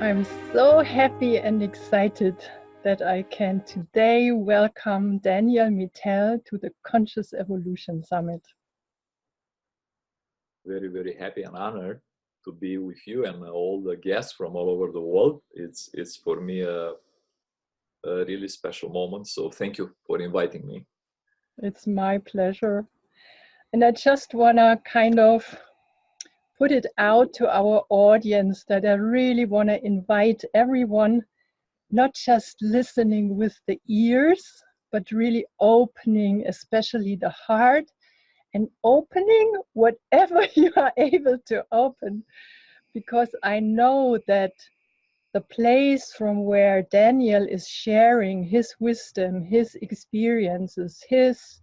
I'm so happy and excited that I can today welcome Daniel Mitel to the Conscious Evolution Summit. Very, very happy and honored to be with you and all the guests from all over the world. It's for me a really special moment. So thank you for inviting me. It's my pleasure. And I just want to kind of put it out to our audience that I really want to invite everyone, not just listening with the ears, but really opening, especially the heart, and opening whatever you are able to open. Because I know that the place from where Daniel is sharing his wisdom, his experiences, his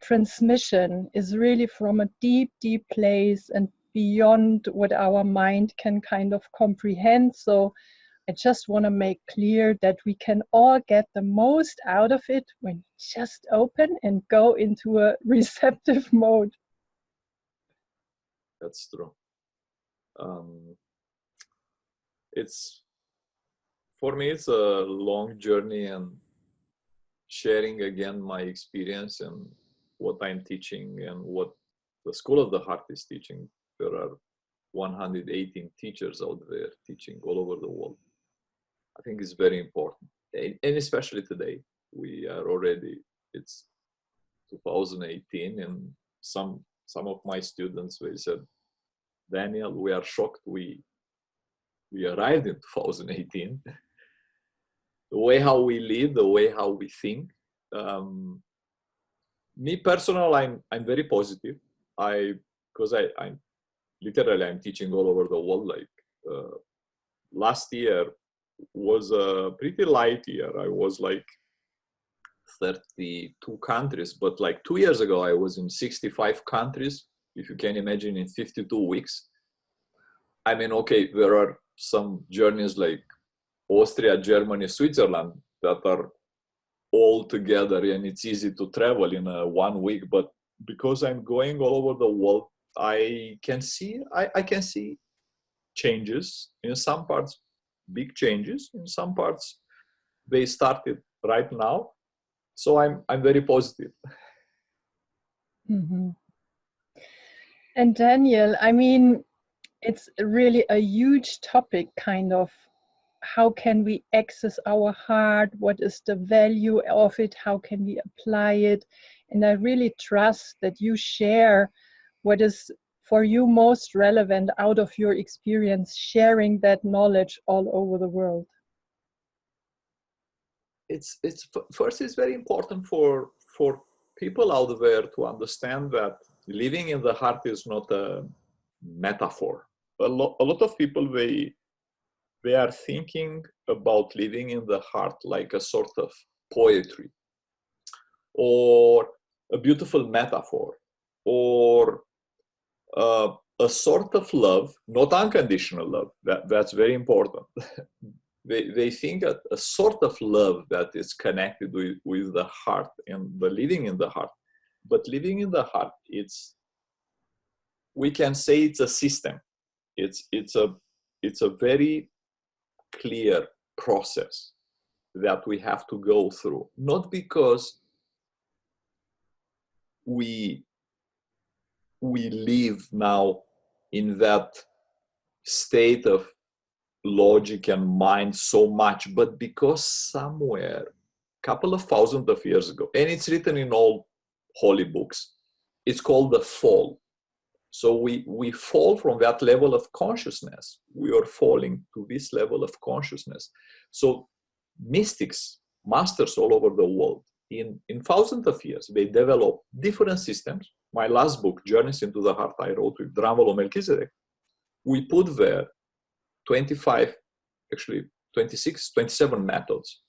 transmission is really from a deep, deep place and beyond what our mind can kind of comprehend. So I just want to make clear that we can all get the most out of it when we just open and go into a receptive mode. That's true. It's for me, it's a long journey, and sharing again my experience and what I'm teaching and what the School of the Heart is teaching. There are 118 teachers out there teaching all over the world. I think it's very important, and especially today. We are already, it's 2018, and some of my students, they said, Daniel, we are shocked we arrived in 2018. The way how we live, the way how we think. Me personally, I'm very positive. Because I'm literally, I'm teaching all over the world. Like last year was a pretty light year. I was like 32 countries, but like 2 years ago, I was in 65 countries. If you can imagine, in 52 weeks. I mean, okay, there are some journeys like Austria, Germany, Switzerland that are all together, and it's easy to travel in 1 week. But because I'm going all over the world, I can see changes in some parts, big changes in some parts. They started right now, so I'm very positive. Mm-hmm. And Daniel, I mean, it's really a huge topic, kind of. How can we access our heart? What is the value of it? How can we apply it? And I really trust that you share what is for you most relevant out of your experience, sharing that knowledge all over the world. It's first, it's very important for people out there to understand that living in the heart is not a metaphor. A lot of people, they are thinking about living in the heart like a sort of poetry or a beautiful metaphor or a sort of love, not unconditional love. That's very important. They think that a sort of love that is connected with the heart and the living in the heart. But living in the heart, we can say it's a system. It's a very clear process that we have to go through, not because we live now in that state of logic and mind so much, but because somewhere a couple of thousands of years ago, and it's written in all holy books, it's called the fall. So we fall from that level of consciousness. We are falling to this level of consciousness. So mystics, masters all over the world, in thousands of years, they develop different systems. My last book, Journeys into the Heart, I wrote with Dranvalo Melchizedek. We put there 25, actually 26, 27 methods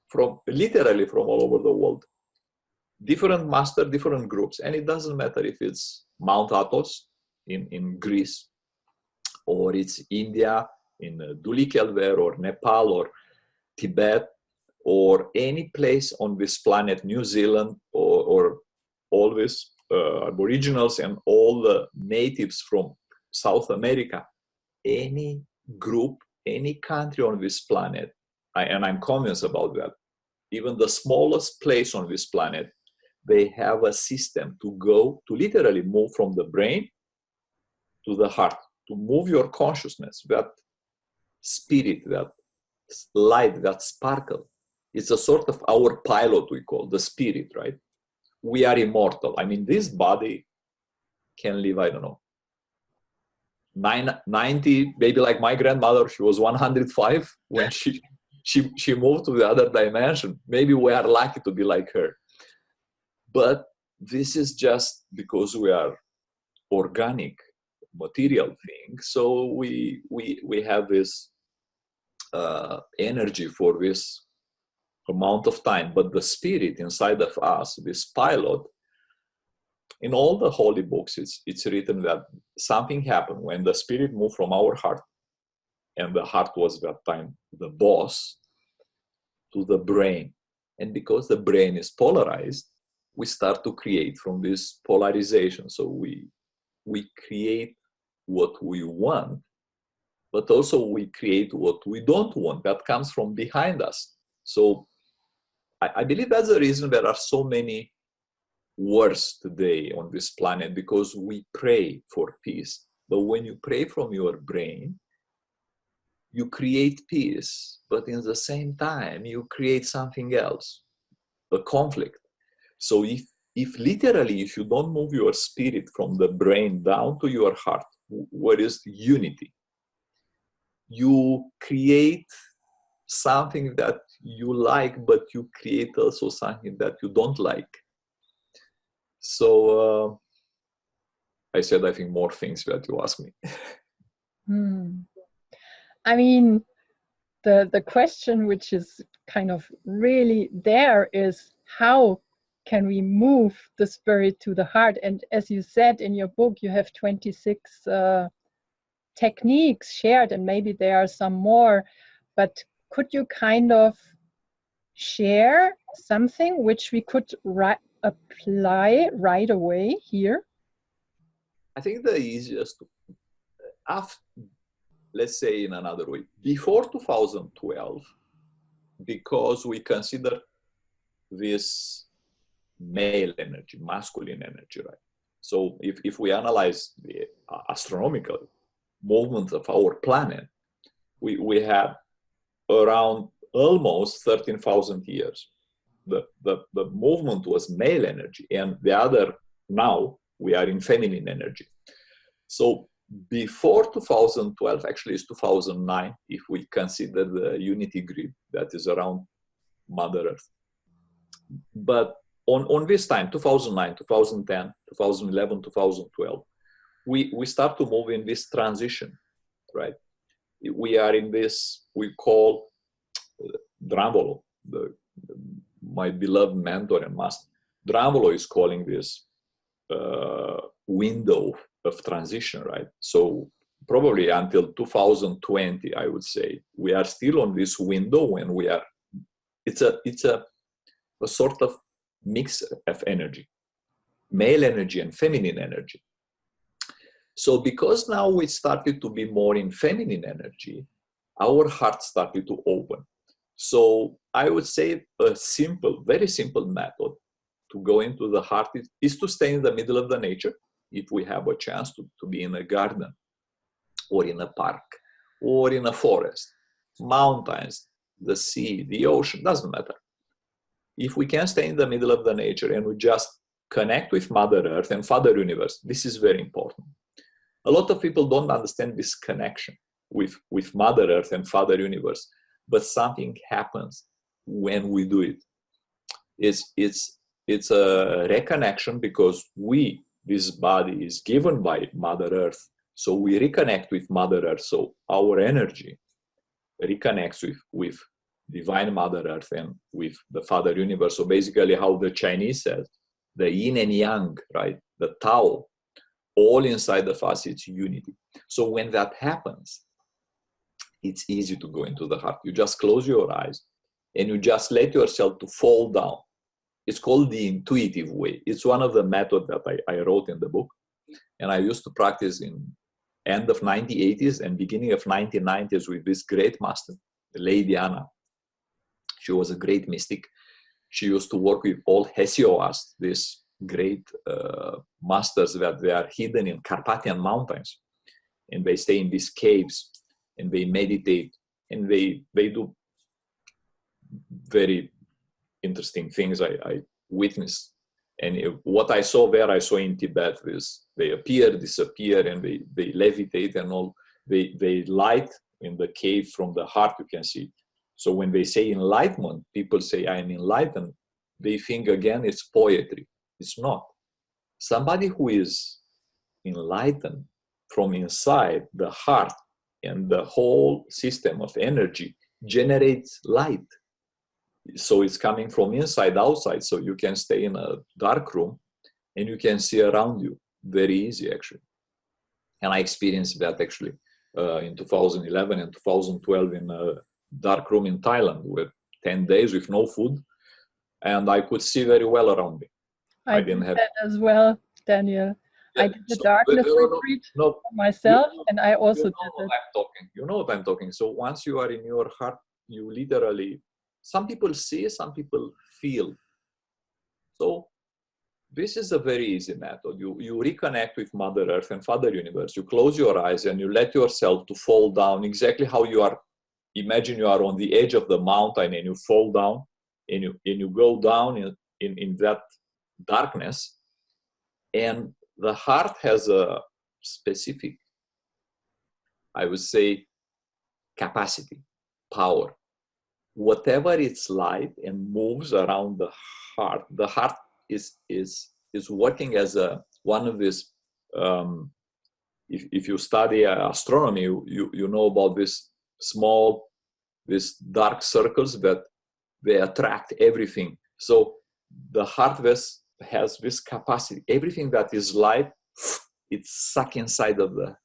from literally from all over the world. Different master, different groups. And it doesn't matter if it's Mount Athos in Greece, or it's India in Dulikelver, or Nepal, or Tibet, or any place on this planet, New Zealand, or all these aboriginals and all the natives from South America. Any group, any country on this planet, and I'm convinced about that, even the smallest place on this planet, they have a system to literally move from the brain to the heart, to move your consciousness, that spirit, that light, that sparkle. It's a sort of our pilot, we call the spirit, right? We are immortal. I mean, this body can live, I don't know, 90, maybe like my grandmother, she was 105 when she moved to the other dimension. Maybe we are lucky to be like her. But this is just because we are organic, material thing. So we have this energy for this amount of time. But the spirit inside of us, this pilot, in all the holy books, it's written that something happened when the spirit moved from our heart, and the heart was that time the boss, to the brain. And because the brain is polarized, we start to create from this polarization. So we create what we want, but also we create what we don't want. That comes from behind us. So I believe that's the reason there are so many wars today on this planet, because we pray for peace. But when you pray from your brain, you create peace, but in the same time, you create something else, a conflict. So if literally, if you don't move your spirit from the brain down to your heart, what is unity? You create something that you like, but you create also something that you don't like. So I said, I think, more things that you ask me. I mean, the question which is kind of really there is, how can we move the spirit to the heart? And as you said in your book, you have 26 techniques shared, and maybe there are some more, but could you kind of share something which we could apply right away here? I think the easiest, let's say in another way, before 2012, because we consider this male energy, masculine energy, right? So if we analyze the astronomical movement of our planet, we had around almost 13,000 years. The movement was male energy, and the other, now we are in feminine energy. So before 2012, actually it's 2009, if we consider the unity grid that is around Mother Earth. But on this time, 2009, 2010, 2011, 2012, we start to move in this transition, right? We are in this, we call Dramvolo, my beloved mentor and master. Dramvolo is calling this window of transition, right? So probably until 2020, I would say, we are still on this window when we are, it's a sort of mix of energy, male energy and feminine energy. So because now we started to be more in feminine energy, our heart started to open. So I would say a simple, very simple method to go into the heart is to stay in the middle of the nature. If we have a chance to be in a garden or in a park or in a forest, mountains, the sea, the ocean, doesn't matter. If we can stay in the middle of the nature and we just connect with Mother Earth and Father Universe, this is very important. A lot of people don't understand this connection with Mother Earth and Father Universe, but something happens when we do it. It's a reconnection, because this body is given by Mother Earth, so we reconnect with Mother Earth. So our energy reconnects with Divine Mother Earth and with the Father Universe. So basically, how the Chinese says, the yin and yang, right? The Tao, all inside of us, it's unity. So when that happens, it's easy to go into the heart. You just close your eyes and you just let yourself to fall down. It's called the intuitive way. It's one of the methods that I wrote in the book, and I used to practice in end of 1980s and beginning of 1990s with this great master, Lady Anna. She was a great mystic. She used to work with all Hesioast, these great masters that they are hidden in Carpathian mountains. And they stay in these caves and they meditate and they do very interesting things I witnessed. And what I saw there, I saw in Tibet, is they appear, disappear, and they levitate and all. They light in the cave from the heart, you can see. So when they say enlightenment, people say, I'm enlightened. They think, again, it's poetry. It's not. Somebody who is enlightened from inside the heart and the whole system of energy generates light. So it's coming from inside outside. So you can stay in a dark room and you can see around you very easy, actually. And I experienced that actually in 2011 and 2012 in a dark room in Thailand with 10 days with no food, and I could see very well around me. I did that as well, Daniel. Yeah, I did the darkness retreat for myself, and I also did it. You know what I'm talking. So once you are in your heart, you literally, some people see, some people feel. So this is a very easy method. You reconnect with Mother Earth and Father Universe. You close your eyes and you let yourself to fall down exactly how you are. Imagine you are on the edge of the mountain and you fall down and you go down in that darkness. And the heart has a specific, I would say, capacity, power. Whatever it's light and moves around the heart is working as one of these. If you study astronomy, you know about these dark circles that they attract everything. So the heart has this capacity. Everything that is light, it's sucked inside of the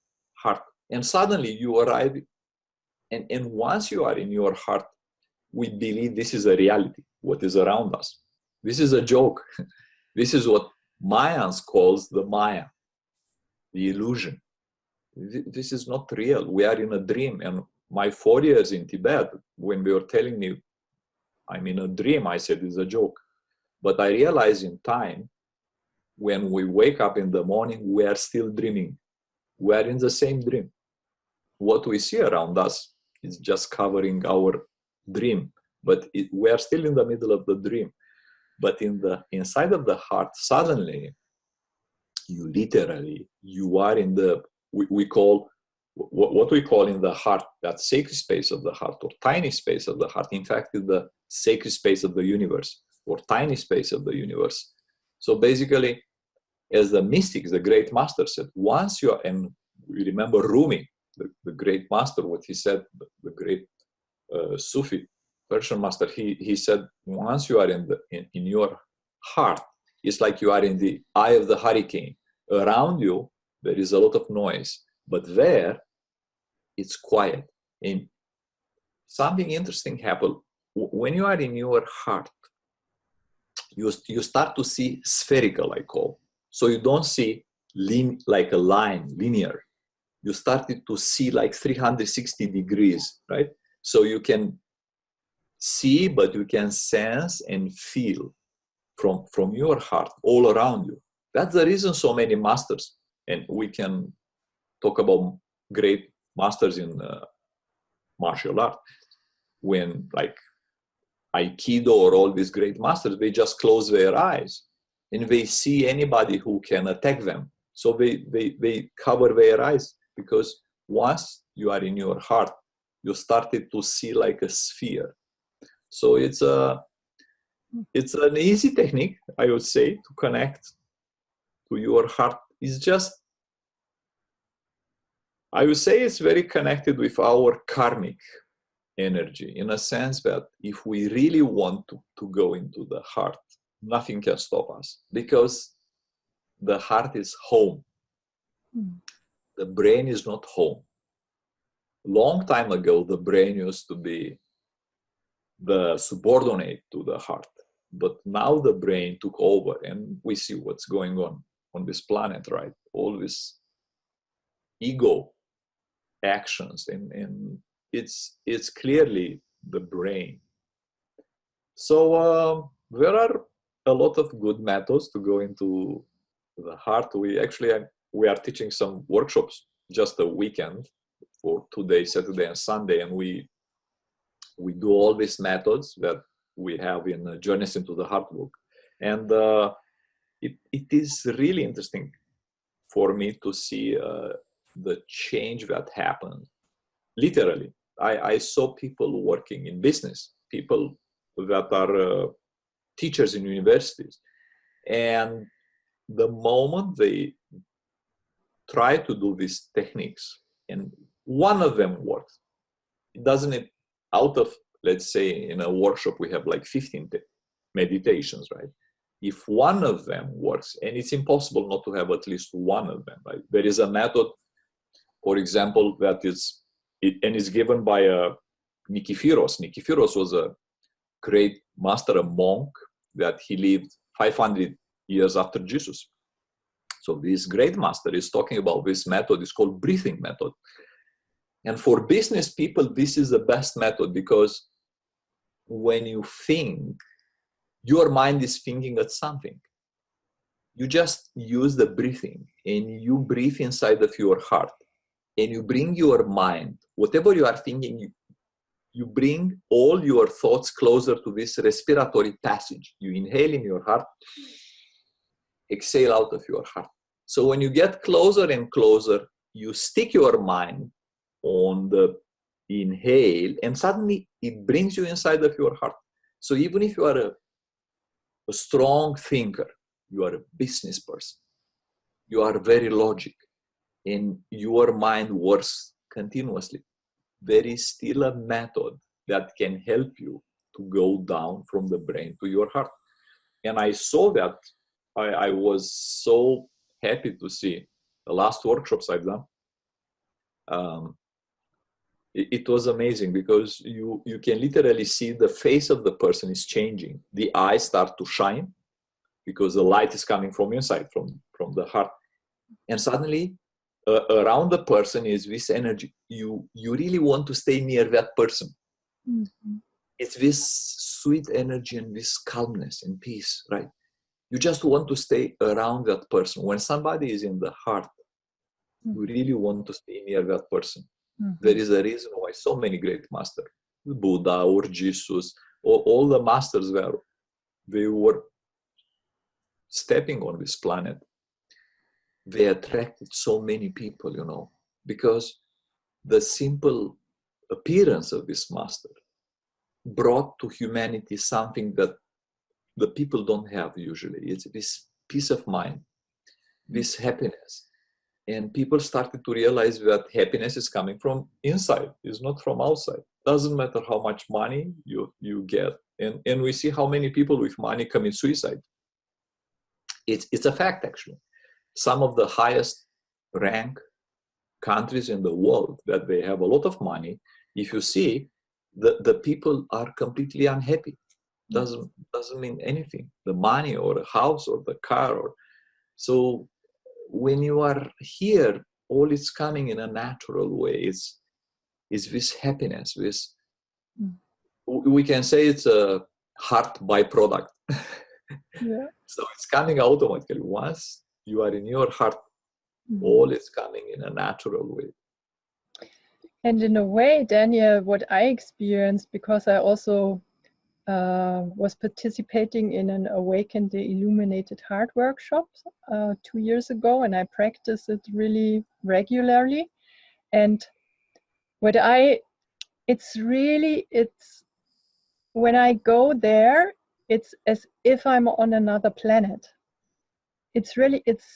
heart. And suddenly you arrive, and once you are in your heart, we believe this is a reality, what is around us. This is a joke. This is what Mayans calls the Maya, the illusion. This is not real. We are in a dream. And my 4 years in Tibet, when they were telling me I'm in a dream, I said it's a joke. But I realized in time, when we wake up in the morning, we are still dreaming. We are in the same dream. What we see around us is just covering our dream, but we are still in the middle of the dream. But inside of the heart, suddenly, you are in the, we call, what we call in the heart, that sacred space of the heart, or tiny space of the heart. In fact, is the sacred space of the universe, or tiny space of the universe. So basically, as the mystics, the great master said, once you are, and we remember Rumi, the great master, what he said, the great Sufi Persian master, he said, once you are in your heart, it's like you are in the eye of the hurricane. Around you, there is a lot of noise, but there, it's quiet. And something interesting happened. When you are in your heart, you start to see spherical, I call. So you don't see like a line, linear. You started to see like 360 degrees, right? So you can see, but you can sense and feel from your heart all around you. That's the reason so many masters, and we can talk about great masters in martial art, when like Aikido or all these great masters, they just close their eyes and they see anybody who can attack them. So they cover their eyes, because once you are in your heart, you started to see like a sphere. So it's an easy technique, I would say, to connect to your heart. It's just, I would say it's very connected with our karmic energy, in a sense that if we really want to go into the heart, nothing can stop us, because the heart is home. The brain is not home. Long time ago, the brain used to be the subordinate to the heart, but now the brain took over, and we see what's going on this planet, right? All these ego actions, and it's clearly the brain. So there are a lot of good methods to go into the heart. We are teaching some workshops just a weekend for 2 days, Saturday and Sunday, and we do all these methods that we have in Journeys into the Heart book. And it is really interesting for me to see the change that happened. Literally, I saw people working in business, people that are teachers in universities, and the moment they try to do these techniques and one of them works, it doesn't, out of, let's say in a workshop we have like 15 meditations, right? If one of them works, and it's impossible not to have at least one of them, right? There is a method, for example, that is given by Nikiforos. Nikiforos was a great master, a monk that he lived 500 years after Jesus. So this great master is talking about this method. It's called breathing method. And for business people, this is the best method, because when you think, your mind is thinking at something. You just use the breathing, and you breathe inside of your heart, and you bring your mind, whatever you are thinking, you bring all your thoughts closer to this respiratory passage. You inhale in your heart, exhale out of your heart. So when you get closer and closer, you stick your mind on the inhale, and suddenly it brings you inside of your heart. So even if you are a strong thinker, you are a business person, you are very logic, and your mind works continuously, there is still a method that can help you to go down from the brain to your heart. And I saw that. I was so happy to see the last workshops I've done. It was amazing, because you can literally see the face of the person is changing. The eyes start to shine because the light is coming from inside, from the heart. And suddenly around the person is this energy. You really want to stay near that person. Mm-hmm. It's this sweet energy and this calmness and peace, right? You just want to stay around that person. When somebody is in the heart, mm-hmm. you really want to stay near that person. Mm-hmm. There is a reason why so many great masters, Buddha or Jesus, or all the masters they were stepping on this planet, they attracted so many people, because the simple appearance of this master brought to humanity something that the people don't have usually. It's this peace of mind, this happiness. And people started to realize that happiness is coming from inside, it's not from outside. Doesn't matter how much money you get. And we see how many people with money commit suicide. It's a fact, actually. Some of the highest rank countries in the world that they have a lot of money, if you see, the people are completely unhappy. Doesn't mean anything. The money or the house or the car. So when you are here, all is coming in a natural way. It's this happiness. We can say it's a heart byproduct. Yeah. So it's coming automatically. Once you are in your heart, mm-hmm. all is coming in a natural way. And in a way, Daniel, what I experienced, because I also was participating in an Awaken the Illuminated Heart workshop 2 years ago, and I practice it really regularly. And it's when I go there, it's as if I'm on another planet. It's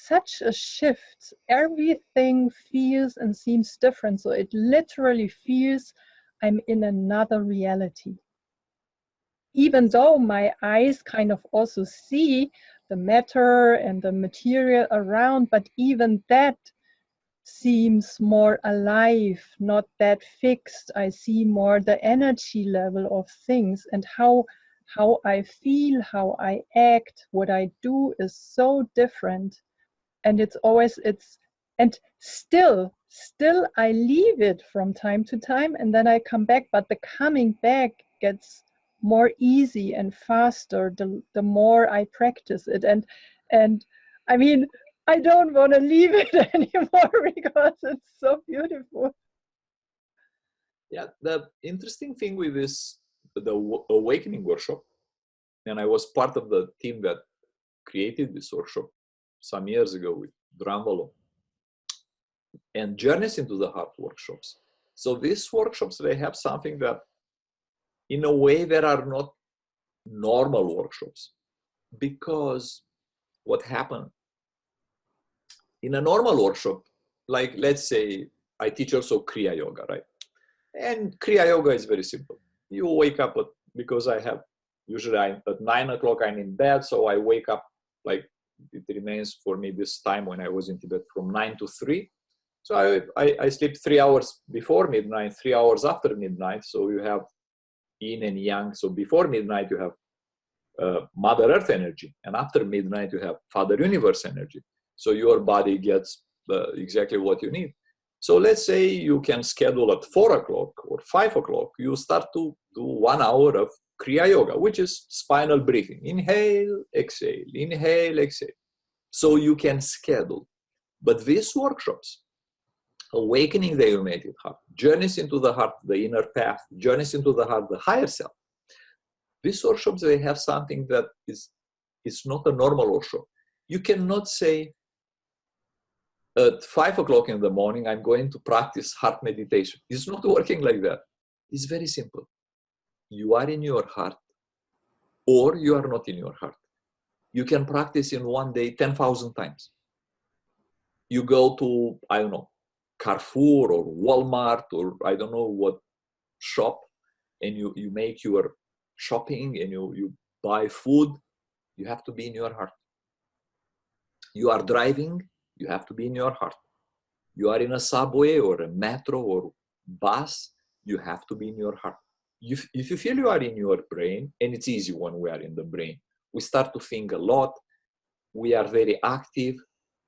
such a shift. Everything feels and seems different. So it literally feels I'm in another reality. Even though my eyes kind of also see the matter and the material around, but even that seems more alive, not that fixed. I see more the energy level of things, and how I feel, how I act, what I do is so different. And and still still I leave it from time to time and then I come back, but the coming back gets more easy and faster the more I practice it. And I mean, I don't want to leave it anymore because it's so beautiful. Yeah, the interesting thing with this, the awakening workshop, and I was part of the team that created this workshop some years ago with Dranvalo and Journeys into the Heart workshops. So these workshops, they have something that in a way there are not normal workshops, because what happened in a normal workshop, like let's say I teach also Kriya Yoga, right? And Kriya Yoga is very simple. You wake up because I have, usually at 9 o'clock I'm in bed, so I wake up, like it remains for me this time when I was in Tibet from 9 to 3. So I sleep 3 hours before midnight, 3 hours after midnight. So you have yin and yang. So before midnight you have Mother Earth energy, and after midnight you have Father Universe energy. So your body gets exactly what you need. So let's say you can schedule at 4 o'clock or 5 o'clock, you start to do 1 hour of Kriya Yoga, which is spinal breathing. Inhale, exhale, inhale, exhale. So you can schedule. But these workshops, Awakening the United Heart, Journeys into the Heart, the Inner Path, Journeys into the Heart, the Higher Self, these workshops, they have something that is not a normal workshop. You cannot say, at 5 o'clock in the morning, I'm going to practice heart meditation. It's not working like that. It's very simple. You are in your heart, or you are not in your heart. You can practice in one day 10,000 times. You go to, I don't know, Carrefour or Walmart or I don't know what shop, and you make your shopping and you buy food. You have to be in your heart. You are driving, you have to be in your heart. You are in a subway or a metro or bus, you have to be in your heart. If you feel you are in your brain, and it's easy when we are in the brain, we start to think a lot, we are very active,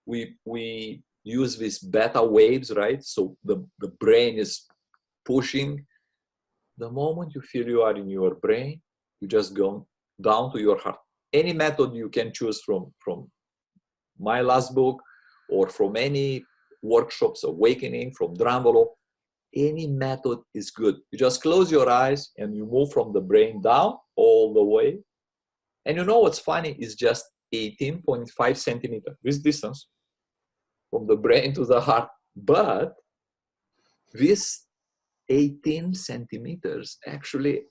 we use these beta waves, right? So the brain is pushing. The moment you feel you are in your brain, you just go down to your heart. Any method you can choose from my last book or from any workshops, Awakening, from Dranvalo, any method is good. You just close your eyes and you move from the brain down all the way. And you know what's funny? It's just 18.5 centimeters, this distance from the brain to the heart. But this 18 centimeters, actually,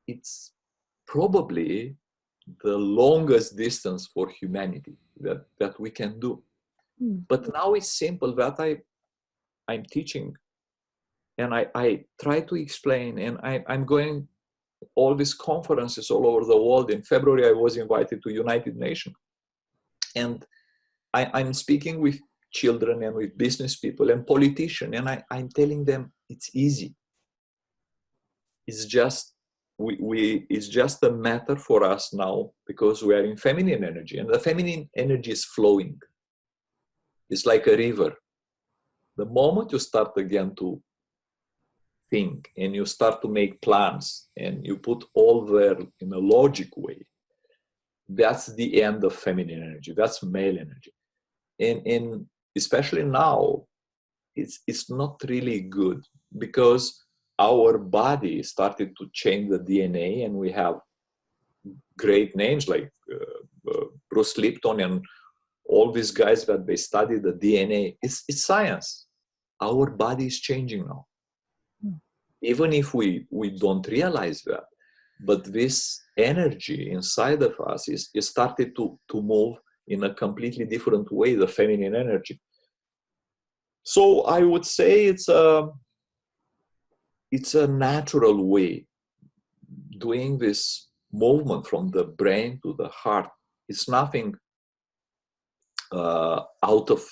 it's probably the longest distance for humanity that we can do. But now it's simple that I'm teaching, and I try to explain, and I'm going all these conferences all over the world. In February, I was invited to United Nations, and I'm speaking with children and with business people and politicians, and I'm telling them it's easy. It's just it's just a matter for us now because we are in feminine energy, and the feminine energy is flowing. It's like a river. The moment you start again to think and you start to make plans and you put all there in a logic way, that's the end of feminine energy. That's male energy. And especially now, it's not really good because our body started to change the DNA, and we have great names like Bruce Lipton and all these guys that they study the DNA. It's science. Our body is changing now. Even if we don't realize that, but this energy inside of us is started to move in a completely different way, the feminine energy. So I would say it's a natural way, doing this movement from the brain to the heart. It's nothing out of,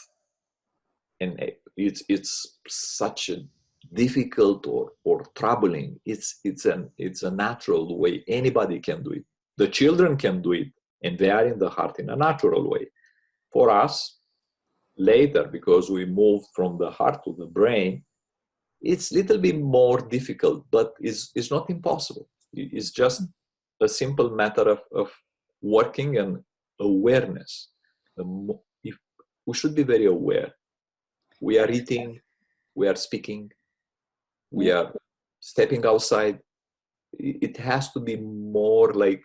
and it's such a difficult or troubling. It's a natural way. Anybody can do it. The children can do it, and they are in the heart in a natural way. For us, later, because we moved from the heart to the brain, it's a little bit more difficult, but it's not impossible. It's just a simple matter of working and awareness. If we should be very aware. We are eating, we are speaking, we are stepping outside. It has to be more like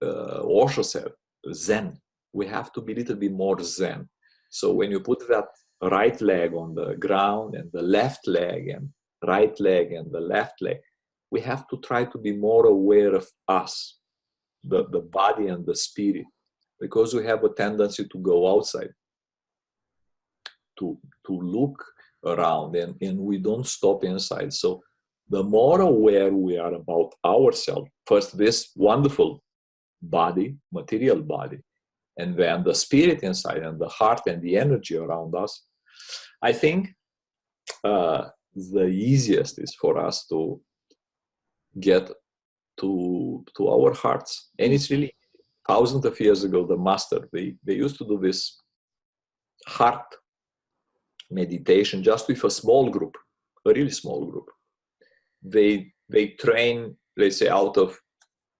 Osho said, Zen. We have to be a little bit more Zen. So when you put that right leg on the ground and the left leg and right leg and the left leg, we have to try to be more aware of us, the body and the spirit, because we have a tendency to go outside, to look around, and we don't stop inside. So the more aware we are about ourselves, first this wonderful body, material body, and then the spirit inside and the heart and the energy around us, I think the easiest is for us to get to our hearts. And it's really thousands of years ago, the master, they used to do this heart meditation just with a small group, a really small group. They train, let's say, out of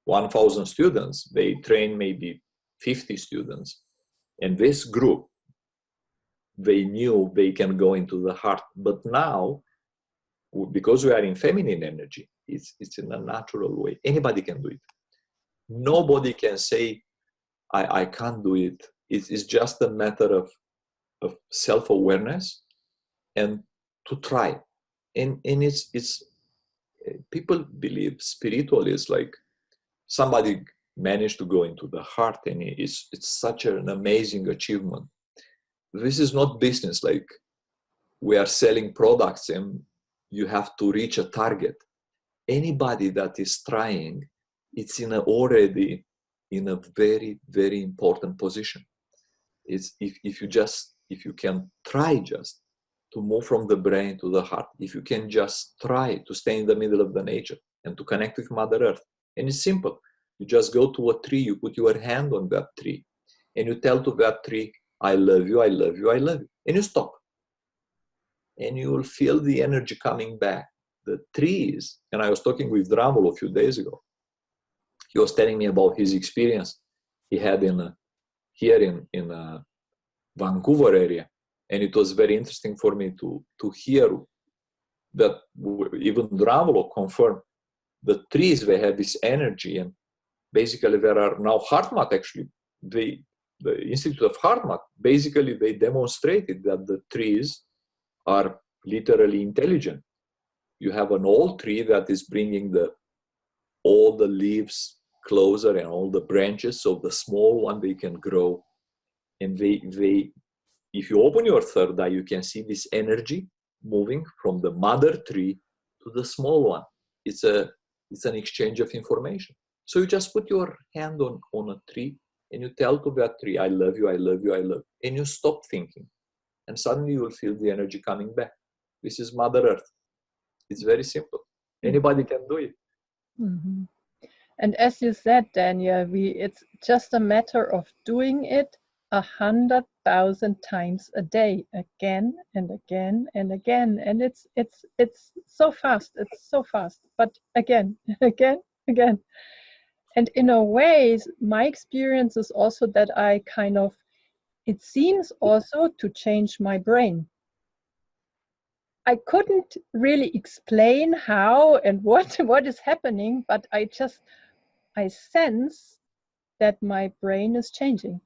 1,000 students, they train maybe 50 students. And this group, they knew they can go into the heart. But now, because we are in feminine energy, it's in a natural way. Anybody can do it. Nobody can say, I can't do it. It's just a matter of self-awareness and to try. And it's people believe spiritual is like somebody managed to go into the heart, and it's such an amazing achievement. This is not business like we are selling products and you have to reach a target. Anybody that is trying, it's already in a very, very important position. It's if you can try just to move from the brain to the heart, if you can just try to stay in the middle of the nature and to connect with Mother Earth. And it's simple. You just go to a tree, you put your hand on that tree, and you tell to that tree, I love you, I love you, I love you. And you stop. And you will feel the energy coming back. The trees, and I was talking with Dramolo a few days ago. He was telling me about his experience he had here in Vancouver area. And it was very interesting for me to hear that even Dramolo confirmed the trees, they have this energy. And basically there are now HeartMath actually. The Institute of HeartMath, basically they demonstrated that the trees are literally intelligent. You have an old tree that is bringing all the leaves closer and all the branches, so the small one, they can grow. And if you open your third eye, you can see this energy moving from the mother tree to the small one. It's an exchange of information. So you just put your hand on a tree and you tell to that tree, I love you, I love you, I love you. And you stop thinking. And suddenly you will feel the energy coming back. This is Mother Earth. It's very simple. Anybody can do it. Mm-hmm. And as you said, Daniel, it's just a matter of doing it 100,000 times a day, again and again and again. And it's so fast. It's so fast. But again, again, again. And in a way, my experience is also that it seems also to change my brain. I couldn't really explain how and what is happening, but I sense that my brain is changing.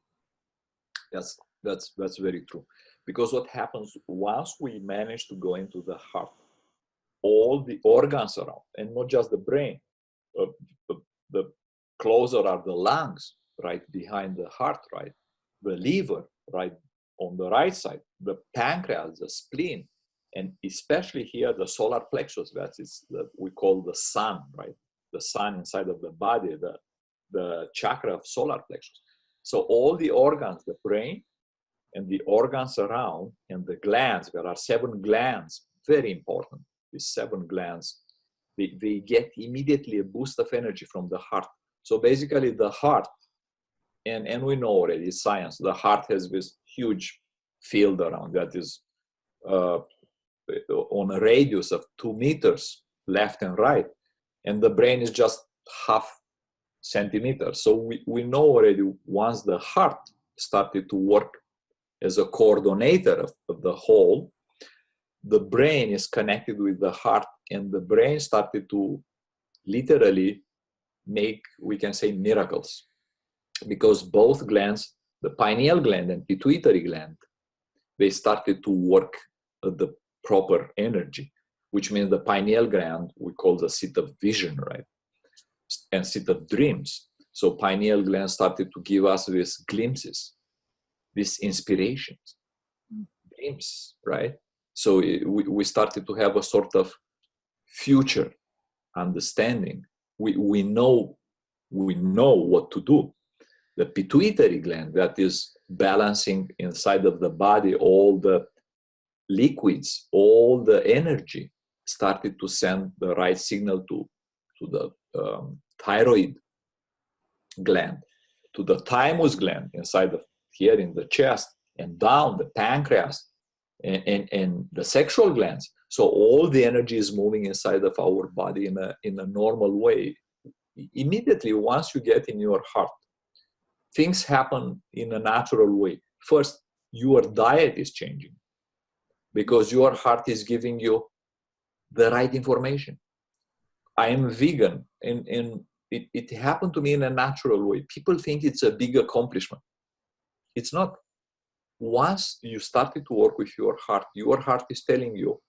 Yes, that's very true. Because what happens once we manage to go into the heart, all the organs around, and not just the brain, the closer are the lungs, right behind the heart, right? The liver, right on the right side, the pancreas, the spleen, and especially here the solar plexus, that is we call the sun, right? The sun inside of the body, the chakra of solar plexus. So all the organs, the brain and the organs around, and the glands, there are 7 glands, very important. These 7 glands, they get immediately a boost of energy from the heart. So basically the heart, and we know already, science, the heart has this huge field around that is on a radius of 2 meters left and right, and the brain is just half centimeter. So we know already, once the heart started to work as a coordinator of the whole, the brain is connected with the heart, and the brain started to literally make, we can say, miracles, because both glands, the pineal gland and pituitary gland, they started to work at the proper energy, which means the pineal gland we call the seat of vision, right? And seat of dreams. So pineal gland started to give us these glimpses, these inspirations, dreams, right? So we started to have a sort of future understanding. We know what to do. The pituitary gland, that is balancing inside of the body all the liquids, all the energy, started to send the right signal to the thyroid gland, to the thymus gland inside of here in the chest, and down the pancreas and the sexual glands. So all the energy is moving inside of our body in a normal way. Immediately, once you get in your heart, things happen in a natural way. First, your diet is changing because your heart is giving you the right information. I am vegan, and it happened to me in a natural way. People think it's a big accomplishment. It's not. Once you started to work with your heart is telling you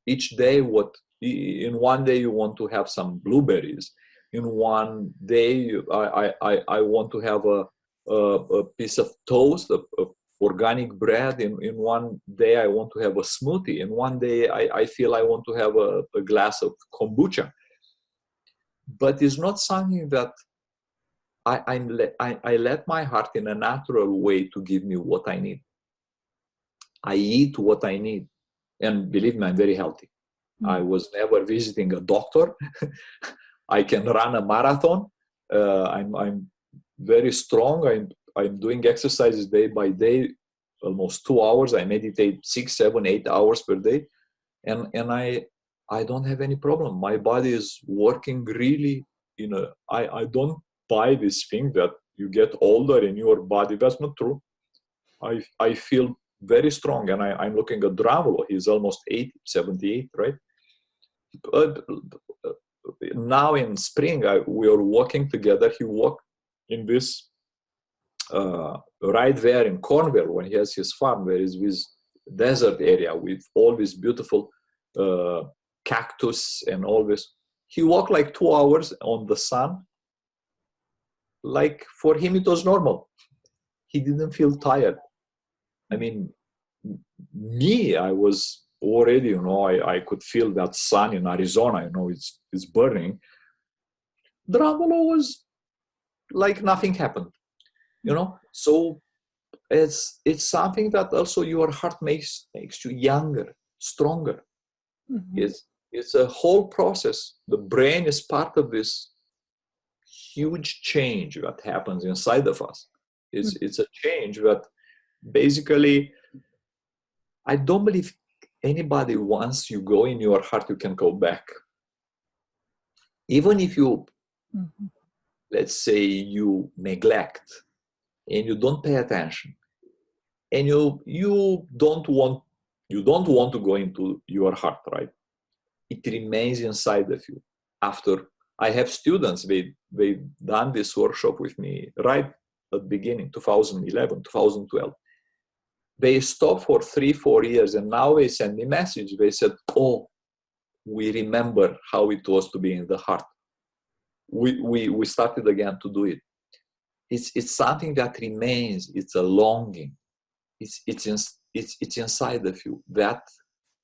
each day what, in one day you want to have some blueberries. In one day, I want to have a piece of toast, of organic bread. In one day, I want to have a smoothie. In one day, I feel I want to have a glass of kombucha. But it's not something that I let my heart in a natural way to give me what I need. I eat what I need. And believe me, I'm very healthy. I was never visiting a doctor. I can run a marathon. I'm very strong. I'm doing exercises day by day, almost 2 hours. I meditate 6, 7, 8 hours per day. And I don't have any problem. My body is working really, I don't buy this thing that you get older in your body. That's not true. I feel very strong, and I'm looking at Dravolo. He's almost 80, 78, right? But now in spring, we are walking together. He walked in this right there in Cornwall when he has his farm. There is this desert area with all this beautiful cactus and all this. He walked like 2 hours on the sun. Like for him, it was normal. He didn't feel tired. I mean, me, I was already, I could feel that sun in Arizona, it's burning. Dravolo was like nothing happened, So it's something that also your heart makes you younger, stronger. Mm-hmm. It's a whole process. The brain is part of this huge change that happens inside of us. It's a change that basically, I don't believe anybody, once you go in your heart, you can go back. Even if you, let's say, you neglect and you don't pay attention, and you don't want to go into your heart, right? It remains inside of you. After I have students, they done this workshop with me right at the beginning, 2011, 2012. They stopped for 3-4 years, and now they send me a message. They said, "Oh, we remember how it was to be in the heart. We started again to do it." It's something that remains. It's a longing. It's inside of you. That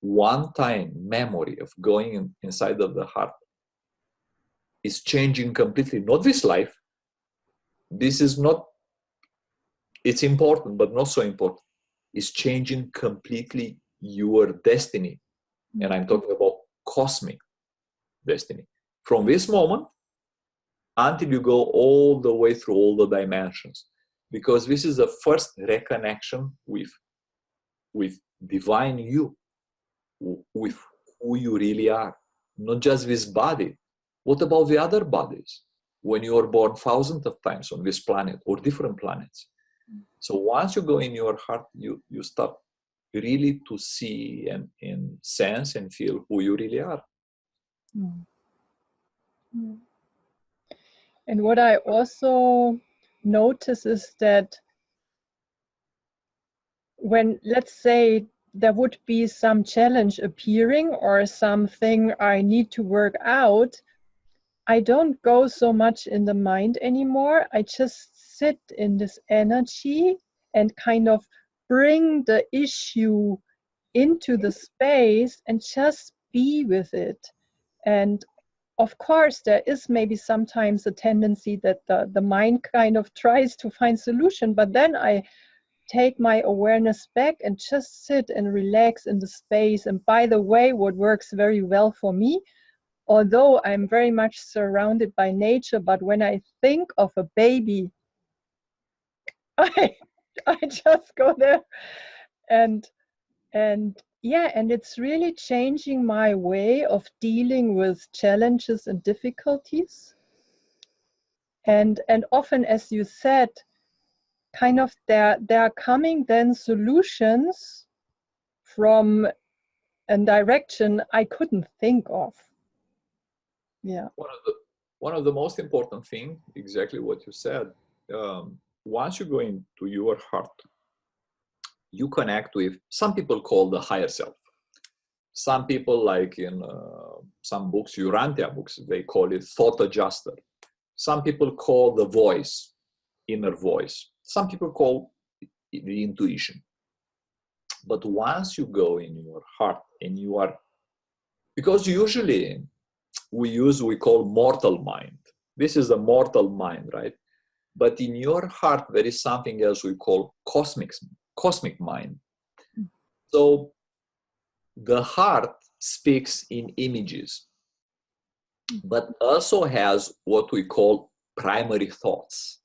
one-time memory of going inside of the heart is changing completely. Not this life. This is not. It's important, but not so important. It's changing completely your destiny. And I'm talking about cosmic destiny. From this moment until you go all the way through all the dimensions. Because this is the first reconnection with with divine you, with who you really are, not just this body. What about the other bodies? When you are born thousands of times on this planet or different planets. So once you go in your heart, you start really to see and sense and feel who you really are. Mm. Mm. And what I also notice is that when, let's say, there would be some challenge appearing or something I need to work out, I don't go so much in the mind anymore. I just sit in this energy and kind of bring the issue into the space and just be with it. And of course, there is maybe sometimes a tendency that the mind kind of tries to find solution, but then I take my awareness back and just sit and relax in the space. And by the way, what works very well for me, although I'm very much surrounded by nature, but when I think of a baby, I just go there and yeah, and it's really changing my way of dealing with challenges and difficulties. And often, as you said, kind of there are coming then solutions from a direction I couldn't think of. Yeah. One of the most important thing, exactly what you said, once you go into your heart, you connect with, some people call the higher self. Some people, like in some books, Urantia books, they call it thought adjuster. Some people call the voice, inner voice. Some people call the intuition. But once you go in your heart and you are, because usually we call mortal mind. This is the mortal mind, right? But in your heart, there is something else we call cosmic mind. So the heart speaks in images, but also has what we call primary thoughts.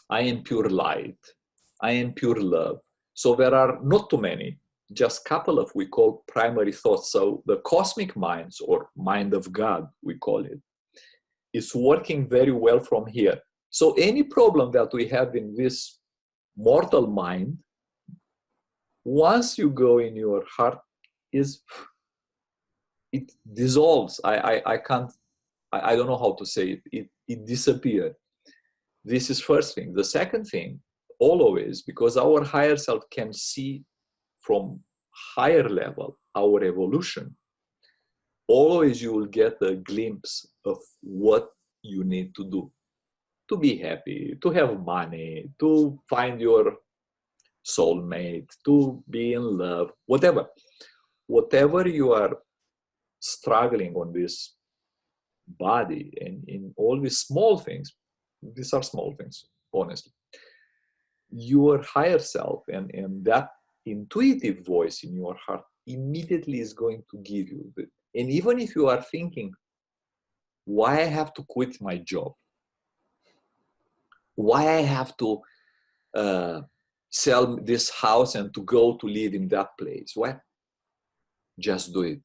I am pure light. I am pure love. So there are not too many, just a couple of we call primary thoughts. So the cosmic minds, or mind of God, we call it, is working very well from here. So any problem that we have in this mortal mind, once you go in your heart, it dissolves. I can't, I don't know how to say it. It disappeared. This is first thing. The second thing, always, because our higher self can see from higher level our evolution, always you will get a glimpse of what you need to do to be happy, to have money, to find your soulmate, to be in love, whatever. Whatever you are struggling on this body and in all these small things, these are small things, honestly. Your higher self and that intuitive voice in your heart immediately is going to give you the, and even if you are thinking, why I have to quit my job, why I have to sell this house and to go to live in that place, well, just do it.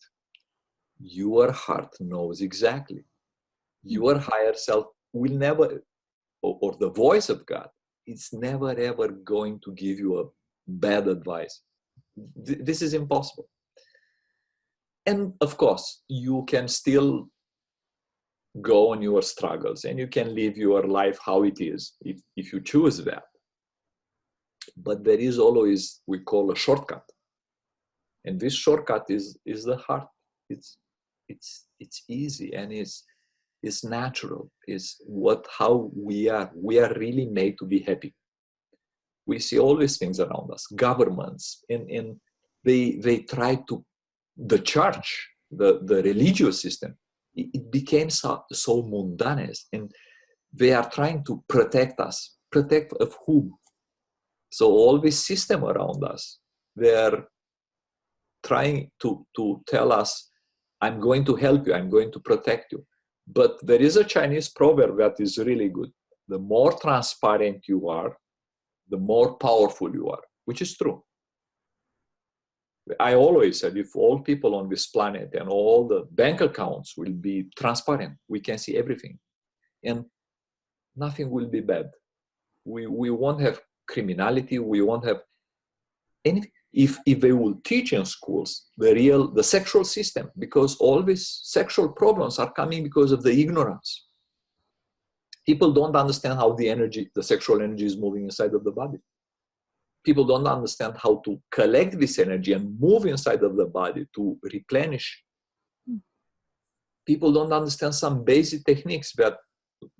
Your heart knows exactly. Your higher self will never, or the voice of God, it's never ever going to give you a bad advice. This is impossible. And of course, you can still go on your struggles and you can live your life how it is if you choose that. But there is always, we call a shortcut. And this shortcut is the heart. It's easy and it's natural. It's how we are. We are really made to be happy. We see all these things around us, governments, and they try to, the church, the religious system, it became so mundane, and they are trying to protect us. Protect of whom? So all this system around us, they are trying to tell us, I'm going to help you, I'm going to protect you. But there is a Chinese proverb that is really good. The more transparent you are, the more powerful you are, which is true. I always said, if all people on this planet and all the bank accounts will be transparent, we can see everything, and nothing will be bad. We won't have criminality. We won't have anything. If they will teach in schools the sexual system, because all these sexual problems are coming because of the ignorance. People don't understand how the sexual energy is moving inside of the body. People don't understand how to collect this energy and move inside of the body to replenish. People don't understand some basic techniques that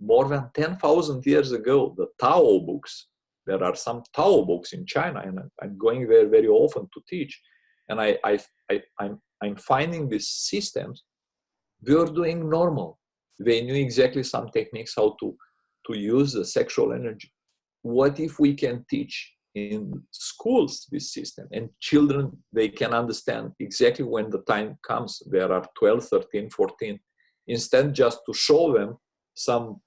more than 10,000 years ago, the Tao books, there are some Tao books in China, and I'm going there very often to teach. And I'm finding these systems, they are doing normal. They knew exactly some techniques how to use the sexual energy. What if we can teach in schools this system, and children, they can understand exactly when the time comes. There are 12, 13, 14, instead just to show them some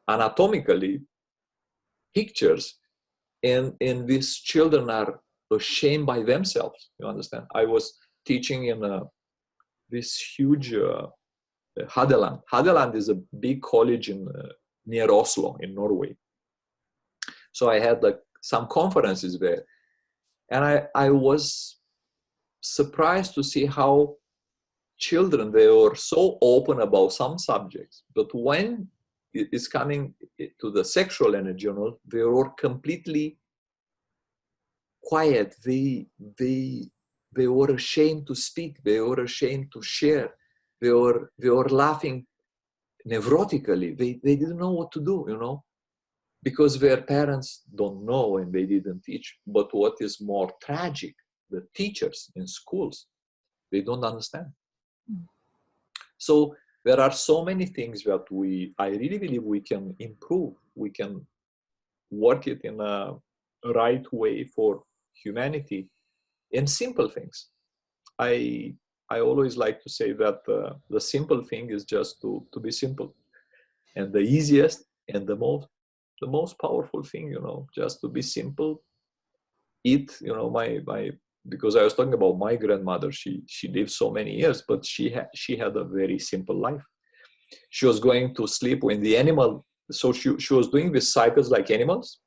anatomically pictures, and these children are ashamed by themselves, you understand. I was teaching in this huge Hadeland. Hadeland is a big college in near Oslo in Norway. So I had like some conferences there, and I was surprised to see how children, they were so open about some subjects, but when it is coming to the sexual energy, you know, they were completely quiet. They were ashamed to speak. They were ashamed to share. They were laughing neurotically. They didn't know what to do, you know, because their parents don't know and they didn't teach. But what is more tragic, the teachers in schools, they don't understand. So there are so many things that I really believe we can improve. We can work it in a right way for humanity in simple things. I always like to say that the simple thing is just to be simple, and the easiest and the most powerful thing, you know, just to be simple. Eat, you know, my because I was talking about my grandmother. She lived so many years, but she had a very simple life. She was going to sleep when the animal, so she was doing these cycles like animals,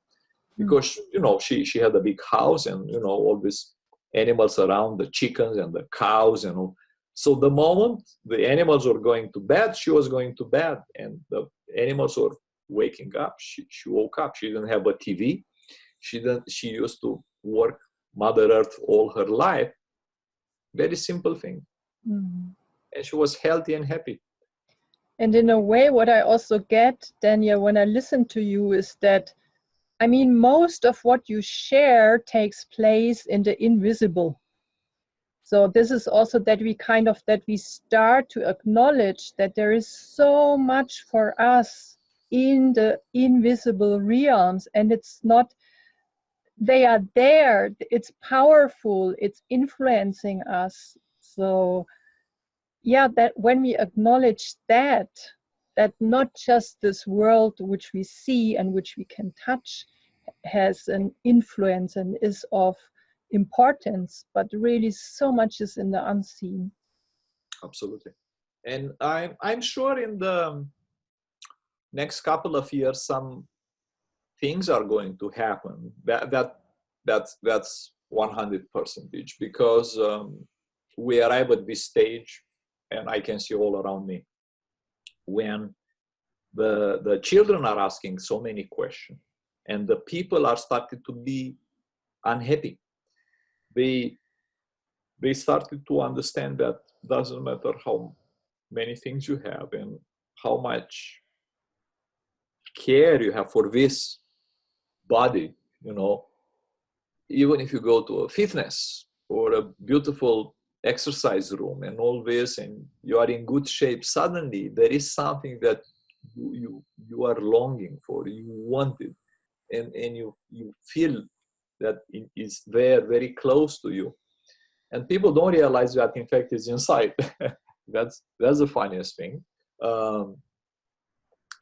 because you know she had a big house, and you know all these animals around, the chickens and the cows and all. So the moment the animals were going to bed, she was going to bed, and the animals were waking up. She woke up. She didn't have a TV. She used to work Mother Earth all her life. Very simple thing. And she was healthy and happy. And in a way, what I also get, Daniel, when I listen to you is that, I mean, most of what you share takes place in the invisible. So this is also that we start to acknowledge that there is so much for us in the invisible realms, and it's not, they are there, it's powerful, it's influencing us. So yeah, that when we acknowledge that not just this world which we see and which we can touch has an influence and is of importance, but really so much is in the unseen. Absolutely. And I'm sure in the next couple of years some things are going to happen. That's 100%, because we arrive at this stage, and I can see all around me when the children are asking so many questions, and the people are starting to be unhappy. They started to understand that doesn't matter how many things you have and how much care you have for this body, you know, even if you go to a fitness or a beautiful exercise room and all this, and you are in good shape, suddenly there is something that you are longing for, you want it, and you feel that it is there very close to you, and people don't realize that in fact it's inside. that's the funniest thing. And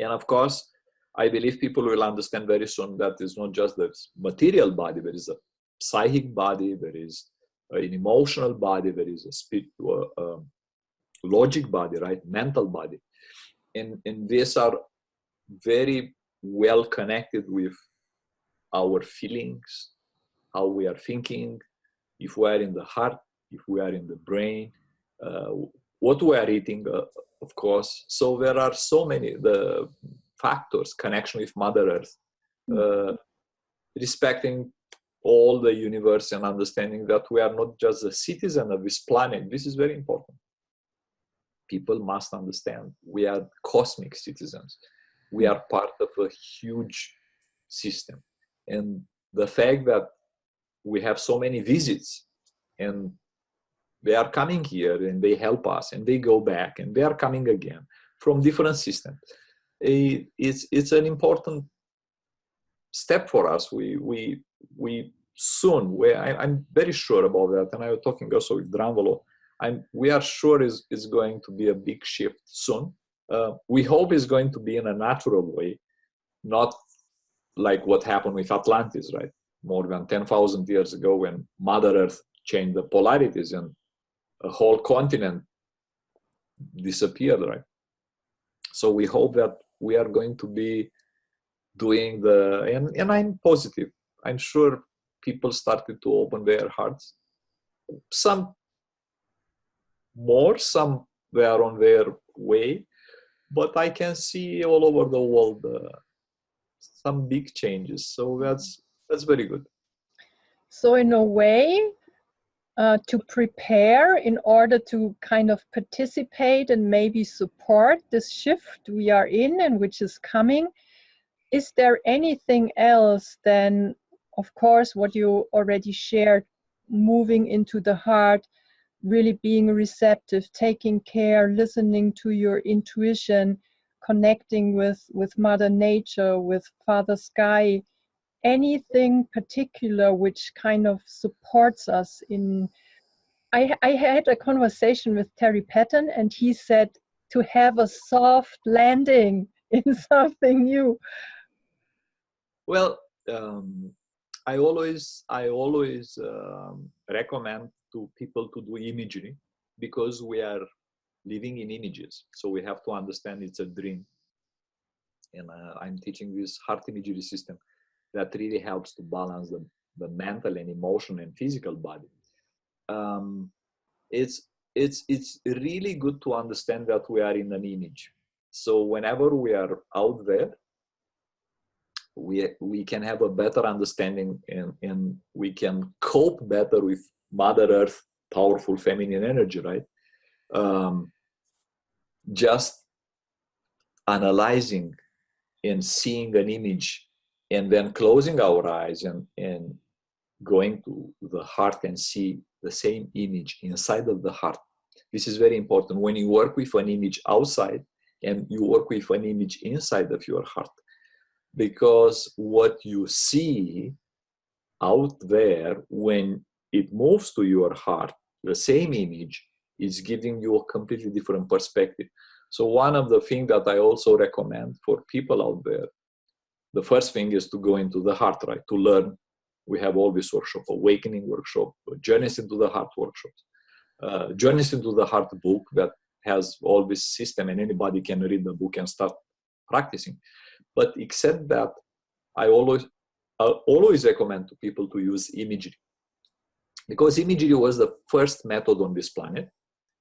of course, I believe people will understand very soon that it's not just the material body, there is a psychic body, there is an emotional body, there is a logic body, right? Mental body. And these are very well connected with our feelings, how we are thinking, if we are in the heart, if we are in the brain, what we are eating, of course. So there are so many the factors, connection with Mother Earth, respecting all the universe and understanding that we are not just a citizen of this planet. This is very important. People must understand we are cosmic citizens. We are part of a huge system. And the fact that we have so many visits and they are coming here and they help us and they go back and they are coming again from different systems. It's an important step for us. We soon, I'm very sure about that, and I was talking also with Dranvolo, we are sure is going to be a big shift soon. We hope it's going to be in a natural way, not like what happened with Atlantis, right? More than 10,000 years ago when Mother Earth changed the polarities and a whole continent disappeared, right? So we hope that we are going to be doing and I'm positive. I'm sure people started to open their hearts. Some more, some were on their way, but I can see all over the world some big changes. So that's very good. So in a way, to prepare in order to kind of participate and maybe support this shift we are in and which is coming, is there anything else than, of course, what you already shared, moving into the heart, really being receptive, taking care, listening to your intuition, connecting with Mother Nature, with Father Sky, anything particular which kind of supports us in... I had a conversation with Terry Patton and he said to have a soft landing in something new. Well, I always recommend to people to do imagery because we are living in images. So we have to understand it's a dream. And I'm teaching this heart imagery system that really helps to balance the mental and emotional and physical body. It's really good to understand that we are in an image. So whenever we are out there, we can have a better understanding and we can cope better with Mother Earth, powerful feminine energy, right? Just analyzing and seeing an image and then closing our eyes and going to the heart and see the same image inside of the heart. This is very important when you work with an image outside and you work with an image inside of your heart, because what you see out there, when it moves to your heart, the same image is giving you a completely different perspective. So one of the things that I also recommend for people out there, the first thing is to go into the heart, right? To learn. We have all this workshop, awakening workshop, journeys into the heart workshops, journeys into the heart book that has all this system, and anybody can read the book and start practicing. But except that, I always recommend to people to use imagery, because imagery was the first method on this planet.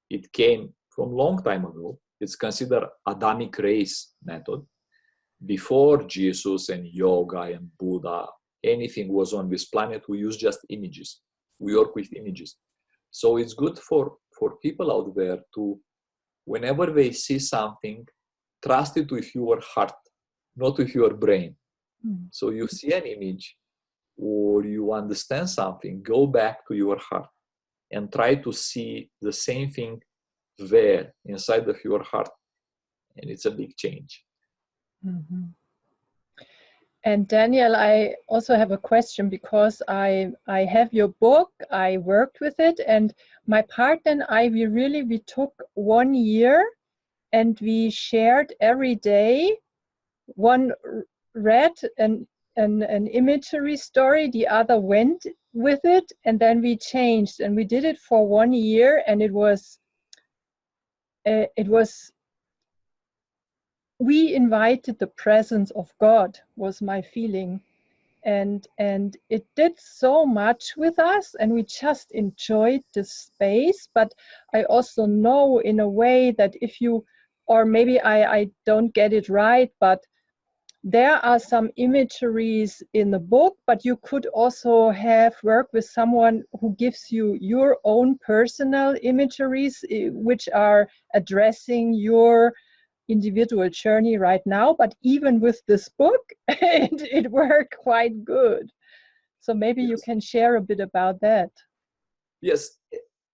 It came from long time ago. It's considered Adamic race method. Before Jesus and yoga and Buddha, anything was on this planet, we use just images. We work with images. So it's good for people out there to, whenever they see something, trust it with your heart, not with your brain. So you see an image or you understand something, go back to your heart and try to see the same thing there inside of your heart. And it's a big change. Mm-hmm. And Daniel, I also have a question, because I have your book, I worked with it, and my partner and I, we took 1 year and we shared every day, one read and an imagery story, the other went with it, and then we changed, and we did it for 1 year, and it was we invited the presence of God, was my feeling. And it did so much with us, and we just enjoyed the space. But I also know in a way that if you, or maybe I don't get it right, but there are some imageries in the book, but you could also have work with someone who gives you your own personal imageries, which are addressing your individual journey right now. But even with this book, it worked quite good. So maybe you can share a bit about that. Yes.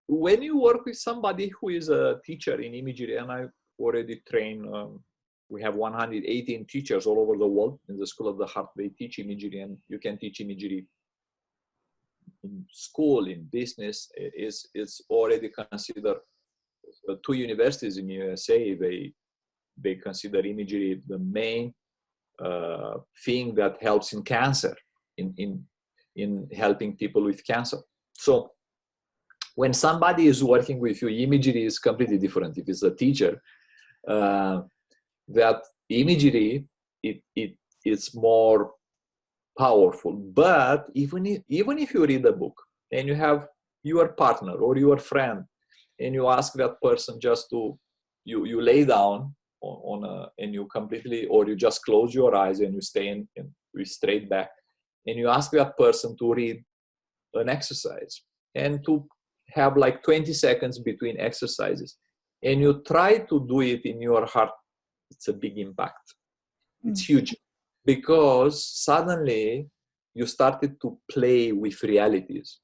When you work with somebody who is a teacher in imagery, and I already trained, we have 118 teachers all over the world in the School of the Heart. They teach imagery, and you can teach imagery in school, in business. It's already considered, 2 universities in USA, they consider imagery the main thing that helps in cancer, in helping people with cancer. So when somebody is working with you, imagery is completely different. If it's a teacher, that imagery, it's more powerful. But even if you read a book and you have your partner or your friend, and you ask that person just to, you lay down and you completely, or you just close your eyes and you stay in straight back, and you ask that person to read an exercise and to have like 20 seconds between exercises, and you try to do it in your heart, it's a big impact. It's huge, because suddenly you started to play with realities.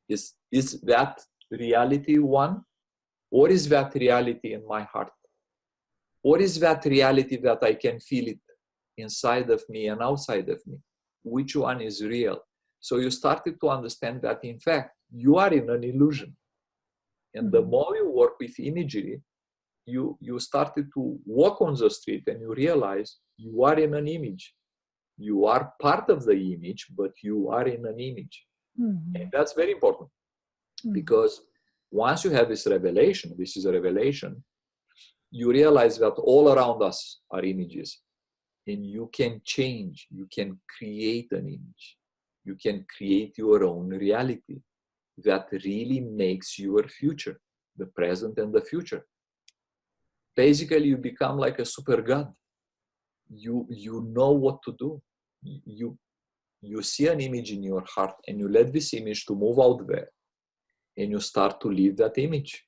Is that reality one? Or is that reality in my heart? Or is that reality that I can feel it inside of me and outside of me? Which one is real? So you started to understand that, in fact, you are in an illusion. And the more you work with imagery, you started to walk on the street and you realize you are in an image. You are part of the image, but you are in an image. And that's very important, because once you have this revelation, this is a revelation, you realize that all around us are images, and you can change, you can create an image. You can create your own reality that really makes your future, the present and the future. Basically, you become like a super god. You know what to do. You see an image in your heart, and you let this image to move out there, and you start to live that image.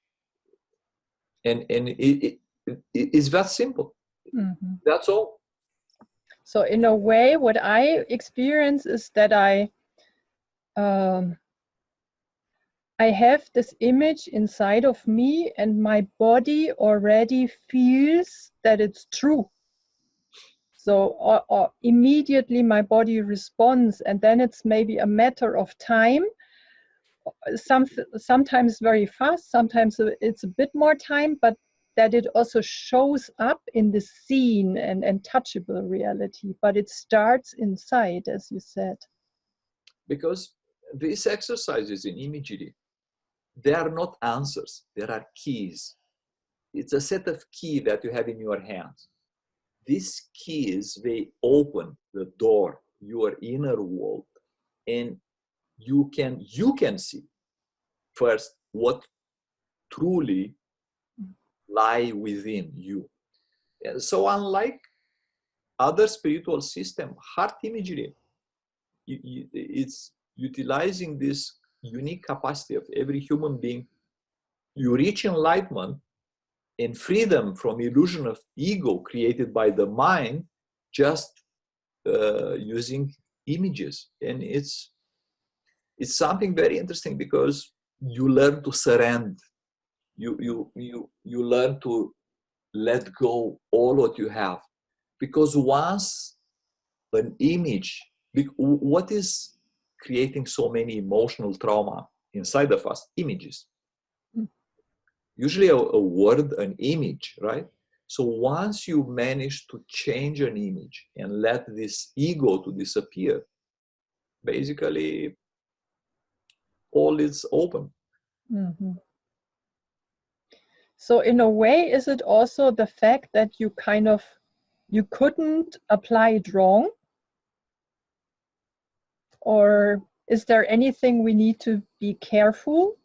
And it's that simple. That's all. So in a way, what I experience is that I have this image inside of me, and my body already feels that it's true. So or immediately my body responds, and then it's maybe a matter of time. Sometimes very fast, sometimes it's a bit more time, but that it also shows up in the scene and touchable reality. But it starts inside, as you said. Because these exercises in imagery, they are not answers, there are keys. It's a set of keys that you have in your hands. These keys, they open the door, your inner world, and you can see first what truly lie within you. And so unlike other spiritual system, heart imagery, it's utilizing this unique capacity of every human being. You reach enlightenment and freedom from illusion of ego created by the mind, just using images. And it's something very interesting, because you learn to surrender. You learn to let go all what you have, because once an image, what is creating so many emotional trauma inside of us? Images. Usually a word, an image, right? So once you manage to change an image and let this ego to disappear, basically all is open. Mm-hmm. So in a way, is it also the fact that you couldn't apply it wrong? Or is there anything we need to be careful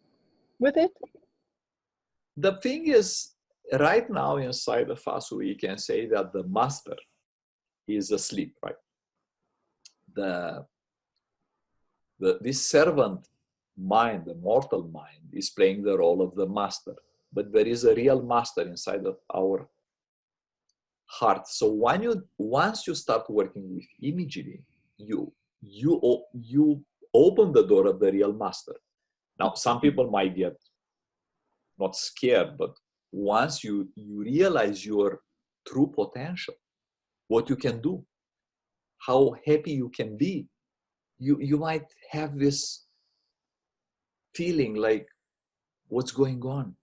with it? The thing is, right now inside of us, we can say that the master is asleep, right? This servant mind, the mortal mind, is playing the role of the master. But there is a real master inside of our heart. So once you start working with imagery, you open the door of the real master. Now, some people might get not scared, but once you realize your true potential, what you can do, how happy you can be, you might have this feeling like, what's going on?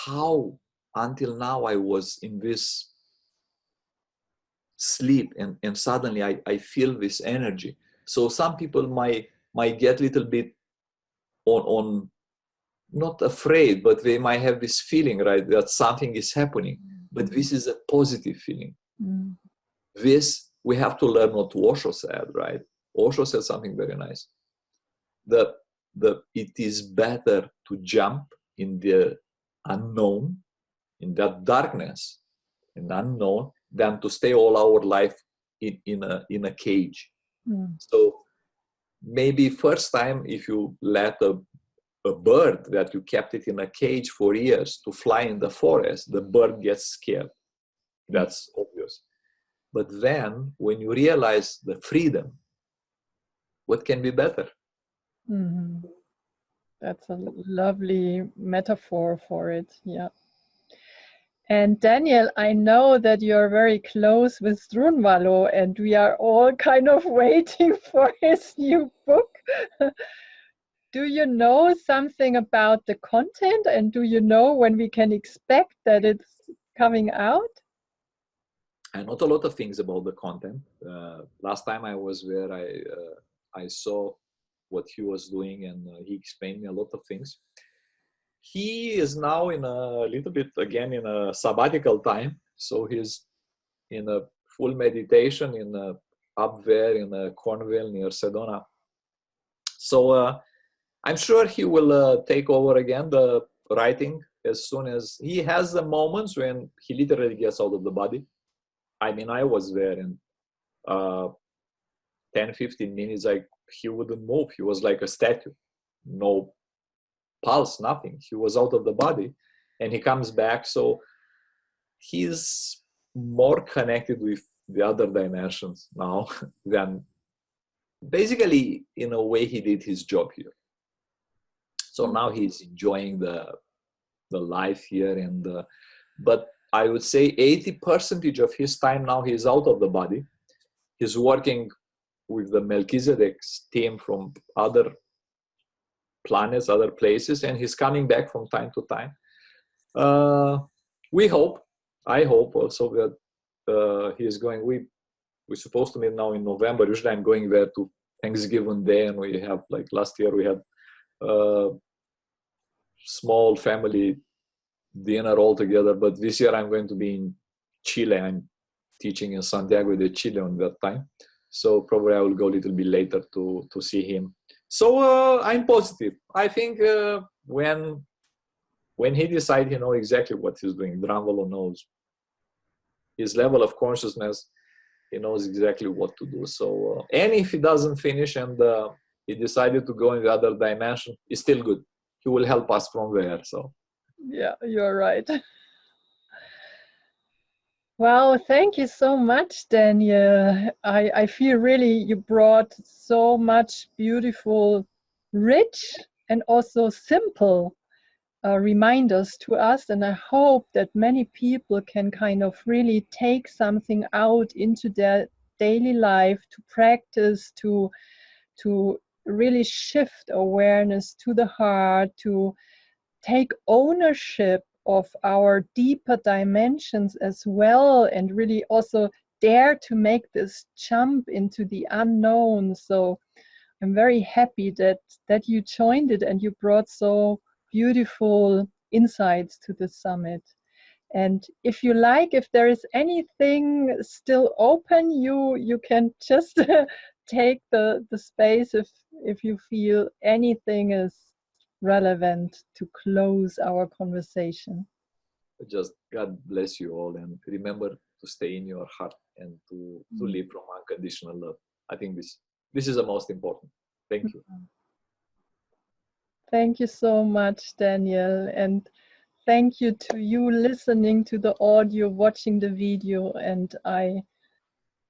How until now I was in this sleep and suddenly I feel this energy. So some people might get a little bit on not afraid, but they might have this feeling, right, that something is happening. But this is a positive feeling. Mm. This we have to learn what Osho said, right? Osho said something very nice. It is better to jump in the unknown, in that darkness, in the unknown, than to stay all our life in a cage. Mm. So maybe first time, if you let a bird that you kept it in a cage for years to fly in the forest, the bird gets scared. That's obvious. But then when you realize the freedom, what can be better? Mm-hmm. That's a lovely metaphor for it. Yeah. And Daniel, I know that you're very close with Drunvalo, and we are all kind of waiting for his new book. Do you know something about the content, and do you know when we can expect that it's coming out? I know a lot of things about the content. Last time I was there, I saw what he was doing, and he explained me a lot of things. He is now in a little bit again in a sabbatical time, so he's in a full meditation up there in Cornwall near Sedona. So I'm sure he will take over again the writing as soon as he has the moments when he literally gets out of the body. I mean, I was there in 10-15 minutes, like he wouldn't move. He was like a statue, no pulse, nothing. He was out of the body, and he comes back. So he's more connected with the other dimensions now than basically in a way he did his job here. So now he's enjoying the life here, but I would say 80% of his time now he's out of the body. He's working with the Melchizedek's team from other planets, other places, and he's coming back from time to time. I hope also that he is going. We're supposed to meet now in November. Usually I'm going there to Thanksgiving Day, and we have, like last year we had small family dinner all together. But this year I'm going to be in Chile. I'm teaching in Santiago de Chile on that time. So probably I will go a little bit later to see him. So I'm positive. I think when he decides, he knows exactly what he's doing. Drunvalo knows his level of consciousness. He knows exactly what to do. So and if he doesn't finish and he decided to go in the other dimension, it's still good. He will help us from there. So yeah, you're right. Wow, thank you so much, Daniel. I feel really you brought so much beautiful, rich, and also simple reminders to us. And I hope that many people can kind of really take something out into their daily life to practice, to really shift awareness to the heart, to take ownership of our deeper dimensions as well, and really also dare to make this jump into the unknown. So I'm very happy that you joined it and you brought so beautiful insights to the summit. And if you like, if there is anything still open, you can just take the space if you feel anything is relevant to close our conversation. Just God bless you all, and remember to stay in your heart and to live from unconditional love. I think this is the most important. Thank you. Thank you so much, Daniel, and thank you to you listening to the audio, watching the video, and I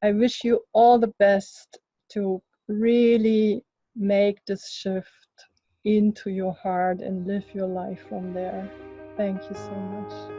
wish you all the best to really make this shift into your heart and live your life from there. Thank you so much.